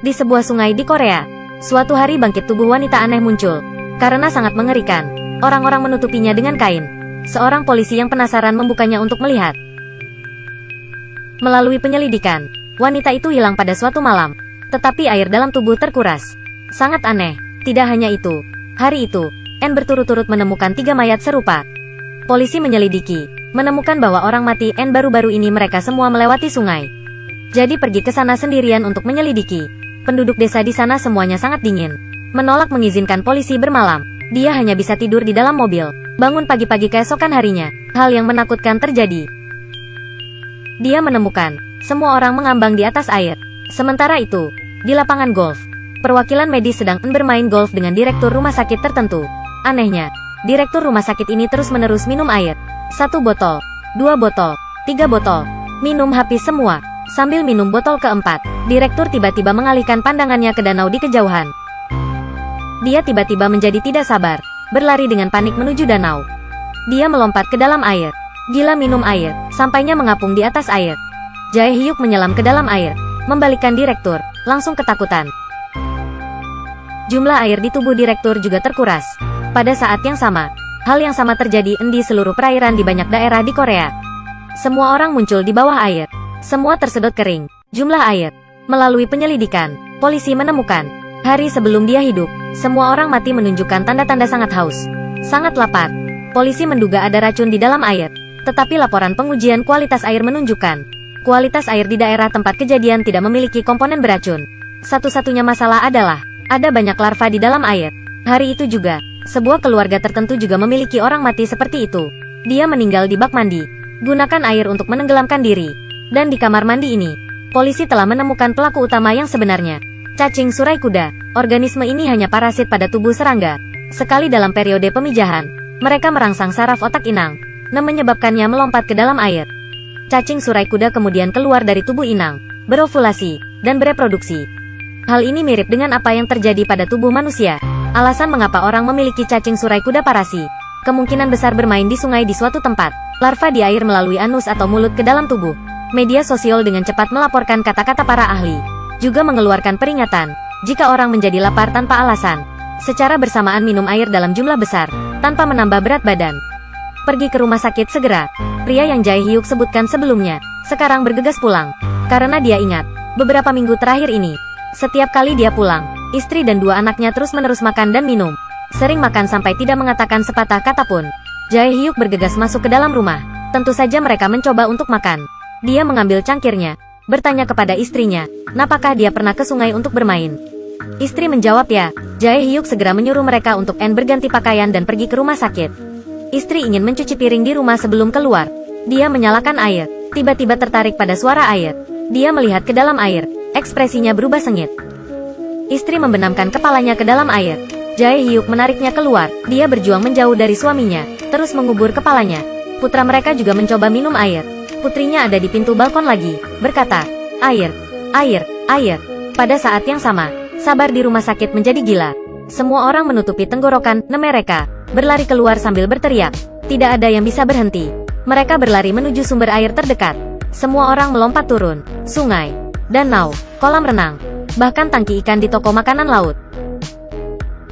Di sebuah sungai di Korea, suatu hari bangkit tubuh wanita aneh muncul. Karena sangat mengerikan, orang-orang menutupinya dengan kain. Seorang polisi yang penasaran membukanya untuk melihat. Melalui penyelidikan, wanita itu hilang pada suatu malam. Tetapi air dalam tubuh terkuras. Sangat aneh. Tidak hanya itu, hari itu, N berturut-turut menemukan 3 mayat serupa. Polisi menyelidiki, menemukan bahwa orang mati N baru-baru ini mereka semua melewati sungai. Jadi pergi ke sana sendirian untuk menyelidiki. Penduduk desa di sana semuanya sangat dingin. Menolak mengizinkan polisi bermalam. Dia hanya bisa tidur di dalam mobil. Bangun pagi-pagi keesokan harinya, hal yang menakutkan terjadi. Dia menemukan, semua orang mengambang di atas air. Sementara itu, di lapangan golf, perwakilan medis sedang bermain golf dengan direktur rumah sakit tertentu. Anehnya, direktur rumah sakit ini terus-menerus minum air. 1 botol, 2 botol, 3 botol. Minum habis semua. Sambil minum botol keempat, direktur tiba-tiba mengalihkan pandangannya ke danau di kejauhan. Dia tiba-tiba menjadi tidak sabar, berlari dengan panik menuju danau. Dia melompat ke dalam air. Gila minum air, sampainya mengapung di atas air. Jae Hyuk menyelam ke dalam air, membalikkan direktur, langsung ketakutan. Jumlah air di tubuh direktur juga terkuras. Pada saat yang sama, hal yang sama terjadi di seluruh perairan di banyak daerah di Korea. Semua orang muncul di bawah air. Semua tersedot kering. Jumlah air. Melalui penyelidikan, polisi menemukan, hari sebelum dia hidup, semua orang mati menunjukkan tanda-tanda sangat haus. Sangat lapar. Polisi menduga ada racun di dalam air. Tetapi laporan pengujian kualitas air menunjukkan, kualitas air di daerah tempat kejadian tidak memiliki komponen beracun. Satu-satunya masalah adalah, ada banyak larva di dalam air. Hari itu juga, sebuah keluarga tertentu juga memiliki orang mati seperti itu. Dia meninggal di bak mandi. Gunakan air untuk menenggelamkan diri. Dan di kamar mandi ini, polisi telah menemukan pelaku utama yang sebenarnya. Cacing surai kuda. Organisme ini hanya parasit pada tubuh serangga. Sekali dalam periode pemijahan, mereka merangsang saraf otak inang, dan menyebabkannya melompat ke dalam air. Cacing surai kuda kemudian keluar dari tubuh inang, berovulasi, dan bereproduksi. Hal ini mirip dengan apa yang terjadi pada tubuh manusia. Alasan mengapa orang memiliki cacing surai kuda parasi, kemungkinan besar bermain di sungai di suatu tempat, larva di air melalui anus atau mulut ke dalam tubuh. Media sosial dengan cepat melaporkan kata-kata para ahli, juga mengeluarkan peringatan, jika orang menjadi lapar tanpa alasan, secara bersamaan minum air dalam jumlah besar, tanpa menambah berat badan. Pergi ke rumah sakit segera. Pria yang Jae Hyuk sebutkan sebelumnya, sekarang bergegas pulang, karena dia ingat, beberapa minggu terakhir ini, setiap kali dia pulang, istri dan 2 anaknya terus-menerus makan dan minum, sering makan sampai tidak mengatakan sepatah kata pun. Jae Hyuk bergegas masuk ke dalam rumah, tentu saja mereka mencoba untuk makan. Dia mengambil cangkirnya, bertanya kepada istrinya, apakah dia pernah ke sungai untuk bermain. Istri menjawab ya. Jae Hyuk segera menyuruh mereka untuk berganti pakaian dan pergi ke rumah sakit. Istri ingin mencuci piring di rumah sebelum keluar. Dia menyalakan air, tiba-tiba tertarik pada suara air. Dia melihat ke dalam air, ekspresinya berubah sengit. Istri membenamkan kepalanya ke dalam air. Jae Hyuk menariknya keluar, dia berjuang menjauh dari suaminya, terus mengubur kepalanya. Putra mereka juga mencoba minum air. Putrinya ada di pintu balkon lagi, berkata, air, air, air. Pada saat yang sama, Sabar di rumah sakit menjadi gila. Semua orang menutupi tenggorokan mereka, berlari keluar sambil berteriak. Tidak ada yang bisa berhenti. Mereka berlari menuju sumber air terdekat. Semua orang melompat turun, sungai, danau, kolam renang, bahkan tangki ikan di toko makanan laut.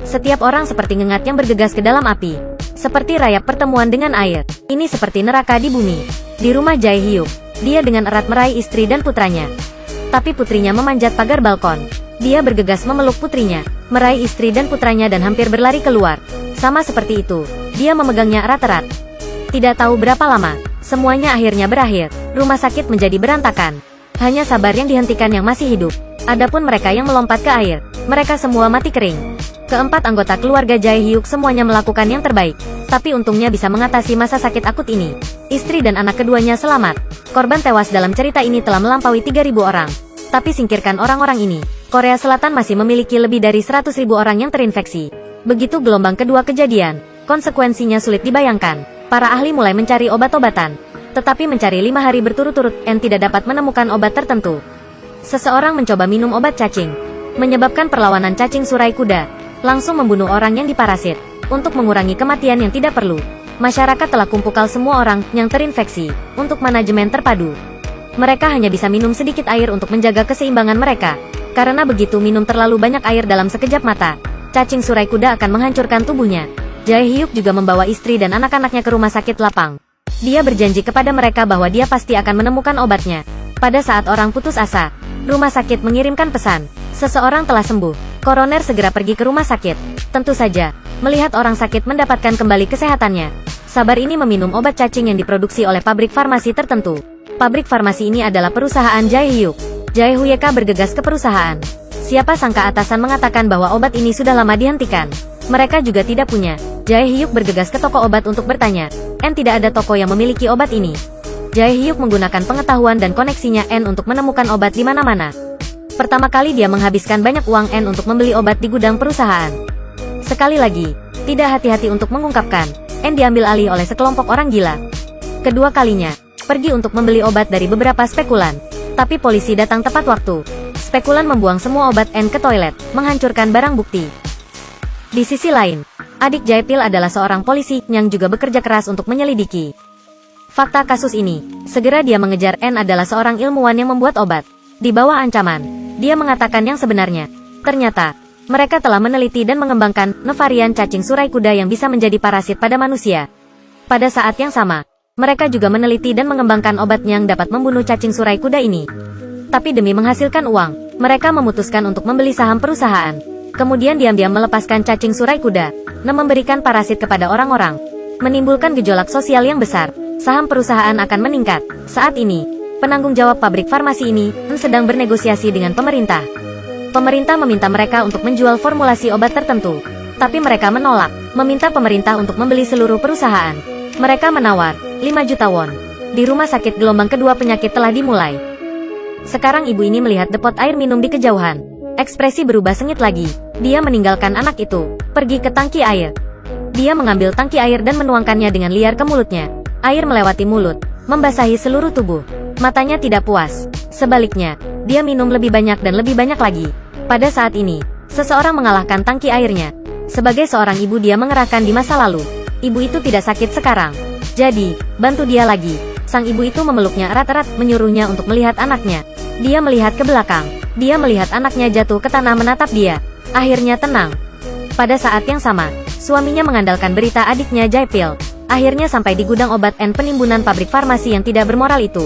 Setiap orang seperti ngengat yang bergegas ke dalam api. Seperti rayap pertemuan dengan air. Ini seperti neraka di bumi. Di rumah Jae Hyuk, dia dengan erat meraih istri dan putranya. Tapi putrinya memanjat pagar balkon. Dia bergegas memeluk putrinya, meraih istri dan putranya dan hampir berlari keluar. Sama seperti itu, dia memegangnya erat-erat. Tidak tahu berapa lama, semuanya akhirnya berakhir. Rumah sakit menjadi berantakan. Hanya Sabar yang dihentikan yang masih hidup. Adapun mereka yang melompat ke air, mereka semua mati kering. Keempat anggota keluarga Jae Hyuk semuanya melakukan yang terbaik, tapi untungnya bisa mengatasi masa sakit akut ini. Istri dan anak keduanya selamat. Korban tewas dalam cerita ini telah melampaui 3.000 orang. Tapi singkirkan orang-orang ini, Korea Selatan masih memiliki lebih dari 100.000 orang yang terinfeksi. Begitu gelombang kedua kejadian, konsekuensinya sulit dibayangkan. Para ahli mulai mencari obat-obatan, tetapi mencari 5 hari berturut-turut dan tidak dapat menemukan obat tertentu. Seseorang mencoba minum obat cacing, menyebabkan perlawanan cacing surai kuda. Langsung membunuh orang yang diparasit. Untuk mengurangi kematian yang tidak perlu, masyarakat telah kumpulkan semua orang yang terinfeksi untuk manajemen terpadu. Mereka hanya bisa minum sedikit air untuk menjaga keseimbangan mereka. Karena begitu minum terlalu banyak air dalam sekejap mata, cacing surai kuda akan menghancurkan tubuhnya. Jae Hyuk juga membawa istri dan anak-anaknya ke rumah sakit lapang. Dia berjanji kepada mereka bahwa dia pasti akan menemukan obatnya. Pada saat orang putus asa, rumah sakit mengirimkan pesan. Seseorang telah sembuh. Koroner segera pergi ke rumah sakit. Tentu saja, melihat orang sakit mendapatkan kembali kesehatannya. Sabar ini meminum obat cacing yang diproduksi oleh pabrik farmasi tertentu. Pabrik farmasi ini adalah perusahaan Jae Hyuk. Jae Hyuk bergegas ke perusahaan. Siapa sangka atasan mengatakan bahwa obat ini sudah lama dihentikan. Mereka juga tidak punya. Jae Hyuk bergegas ke toko obat untuk bertanya. Tidak ada toko yang memiliki obat ini. Jae Hyuk menggunakan pengetahuan dan koneksinya untuk menemukan obat di mana-mana. Pertama kali dia menghabiskan banyak uang untuk membeli obat di gudang perusahaan. Sekali lagi, tidak hati-hati untuk mengungkapkan, diambil alih oleh sekelompok orang gila. Kedua kalinya, pergi untuk membeli obat dari beberapa spekulan. Tapi polisi datang tepat waktu. Spekulan membuang semua obat ke toilet, menghancurkan barang bukti. Di sisi lain, adik Jae-pil adalah seorang polisi yang juga bekerja keras untuk menyelidiki fakta kasus ini. Segera dia mengejar adalah seorang ilmuwan yang membuat obat. Di bawah ancaman, dia mengatakan yang sebenarnya. Ternyata, mereka telah meneliti dan mengembangkan varian cacing surai kuda yang bisa menjadi parasit pada manusia. Pada saat yang sama, mereka juga meneliti dan mengembangkan obat yang dapat membunuh cacing surai kuda ini. Tapi demi menghasilkan uang, mereka memutuskan untuk membeli saham perusahaan. Kemudian diam-diam melepaskan cacing surai kuda, dan memberikan parasit kepada orang-orang. Menimbulkan gejolak sosial yang besar. Saham perusahaan akan meningkat. Saat ini, penanggung jawab pabrik farmasi ini sedang bernegosiasi dengan pemerintah. Pemerintah meminta mereka untuk menjual formulasi obat tertentu. Tapi mereka menolak, meminta pemerintah untuk membeli seluruh perusahaan. Mereka menawar 5 juta won. Di rumah sakit gelombang kedua penyakit telah dimulai. Sekarang ibu ini melihat depot air minum di kejauhan. Ekspresi berubah sengit lagi. Dia meninggalkan anak itu, pergi ke tangki air. Dia mengambil tangki air dan menuangkannya dengan liar ke mulutnya. Air melewati mulut, membasahi seluruh tubuh. Matanya tidak puas. Sebaliknya, dia minum lebih banyak dan lebih banyak lagi. Pada saat ini, seseorang mengalahkan tangki airnya. Sebagai seorang ibu dia mengerahkan di masa lalu. Ibu itu tidak sakit sekarang. Jadi, bantu dia lagi. Sang ibu itu memeluknya erat-erat, menyuruhnya untuk melihat anaknya. Dia melihat ke belakang. Dia melihat anaknya jatuh ke tanah menatap dia. Akhirnya tenang. Pada saat yang sama, suaminya mengandalkan berita adiknya Jae-pil. Akhirnya sampai di gudang obat penimbunan pabrik farmasi yang tidak bermoral itu.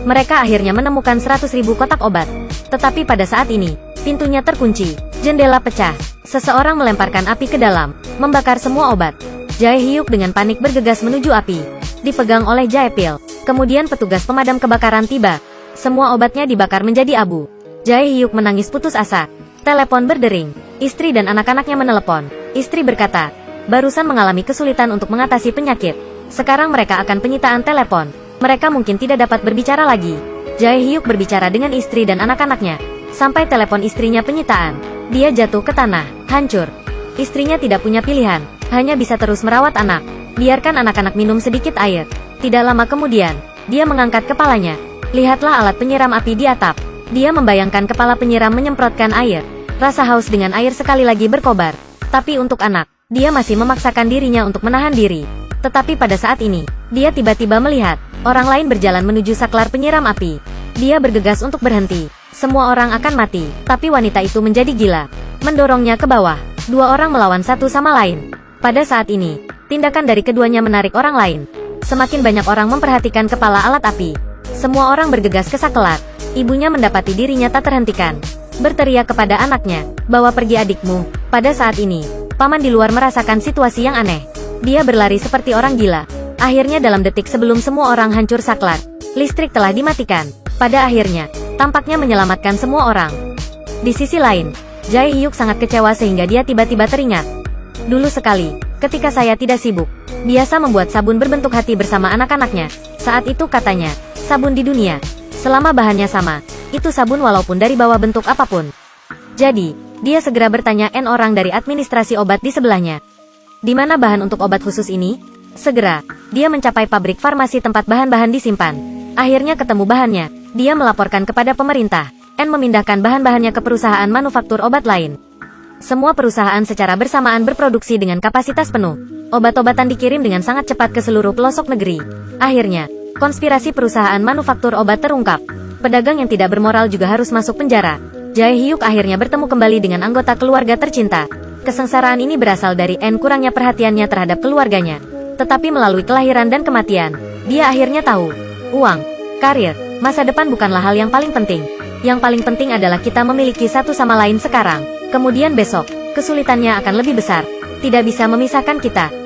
Mereka akhirnya menemukan 100.000 kotak obat. Tetapi pada saat ini, pintunya terkunci. Jendela pecah. Seseorang melemparkan api ke dalam, membakar semua obat. Jae Hyuk dengan panik bergegas menuju api. Dipegang oleh Jae-pil. Kemudian petugas pemadam kebakaran tiba. Semua obatnya dibakar menjadi abu. Jae Hyuk menangis putus asa. Telepon berdering. Istri dan anak-anaknya menelepon. Istri berkata, barusan mengalami kesulitan untuk mengatasi penyakit. Sekarang mereka akan penyitaan telepon. Mereka mungkin tidak dapat berbicara lagi. Jae Hyuk berbicara dengan istri dan anak-anaknya. Sampai telepon istrinya penyitaan. Dia jatuh ke tanah, hancur. Istrinya tidak punya pilihan, hanya bisa terus merawat anak. Biarkan anak-anak minum sedikit air. Tidak lama kemudian, dia mengangkat kepalanya. Lihatlah alat penyiram api di atap. Dia membayangkan kepala penyiram menyemprotkan air. Rasa haus dengan air sekali lagi berkobar. Tapi untuk anak, dia masih memaksakan dirinya untuk menahan diri. Tetapi pada saat ini, dia tiba-tiba melihat orang lain berjalan menuju saklar penyiram api. Dia bergegas untuk berhenti. Semua orang akan mati, tapi wanita itu menjadi gila. Mendorongnya ke bawah. 2 orang melawan satu sama lain. Pada saat ini, tindakan dari keduanya menarik orang lain. Semakin banyak orang memperhatikan kepala alat api. Semua orang bergegas ke saklar. Ibunya mendapati dirinya tak terhentikan. Berteriak kepada anaknya, bawa pergi adikmu. Pada saat ini, paman di luar merasakan situasi yang aneh. Dia berlari seperti orang gila. Akhirnya dalam detik sebelum semua orang hancur saklar, listrik telah dimatikan. Pada akhirnya, tampaknya menyelamatkan semua orang. Di sisi lain, Jae Hyuk sangat kecewa sehingga dia tiba-tiba teringat. Dulu sekali, ketika saya tidak sibuk, biasa membuat sabun berbentuk hati bersama anak-anaknya. Saat itu katanya, sabun di dunia. Selama bahannya sama, itu sabun walaupun dari bawah bentuk apapun. Jadi, dia segera bertanya orang dari administrasi obat di sebelahnya. Di mana bahan untuk obat khusus ini? Segera, dia mencapai pabrik farmasi tempat bahan-bahan disimpan. Akhirnya ketemu bahannya. Dia melaporkan kepada pemerintah, memindahkan bahan-bahannya ke perusahaan manufaktur obat lain. Semua perusahaan secara bersamaan berproduksi dengan kapasitas penuh. Obat-obatan dikirim dengan sangat cepat ke seluruh pelosok negeri. Akhirnya, konspirasi perusahaan manufaktur obat terungkap. Pedagang yang tidak bermoral juga harus masuk penjara. Jae Hyuk akhirnya bertemu kembali dengan anggota keluarga tercinta. Kesengsaraan ini berasal dari kurangnya perhatiannya terhadap keluarganya. Tetapi melalui kelahiran dan kematian, dia akhirnya tahu. Uang, karir, masa depan bukanlah hal yang paling penting. Yang paling penting adalah kita memiliki satu sama lain sekarang. Kemudian besok, kesulitannya akan lebih besar. Tidak bisa memisahkan kita.